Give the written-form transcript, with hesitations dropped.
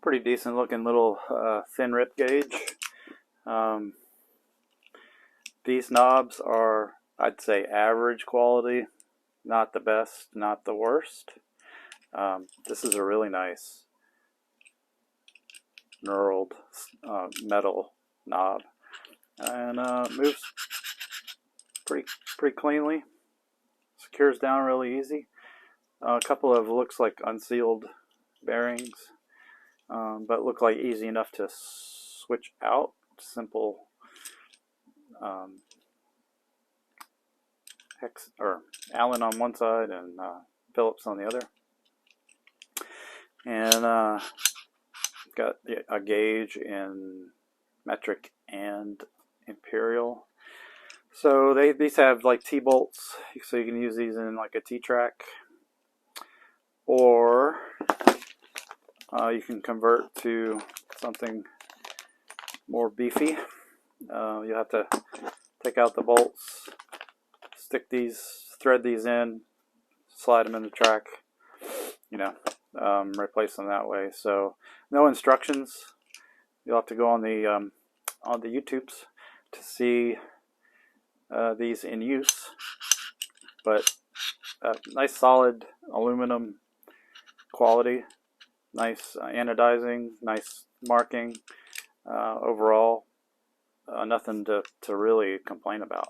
Pretty decent looking little thin rip gauge. Um, these knobs are, I'd say, average quality, not the best, not the worst. This is a really nice knurled metal knob, and moves pretty cleanly. Secures down really easy. A couple of looks like unsealed bearings, but look like easy enough to switch out. Simple hex or Allen on one side and Phillips on the other, and got a gauge in metric and imperial. So these have like T-bolts, so you can use these in like a T-track, or you can convert to something more beefy. You have to take out the bolts, thread these in, slide them in the track, replace them that way. So no instructions. You'll have to go on the YouTubes to see these in use. But nice solid aluminum quality, nice anodizing, nice marking. Overall, nothing to really complain about.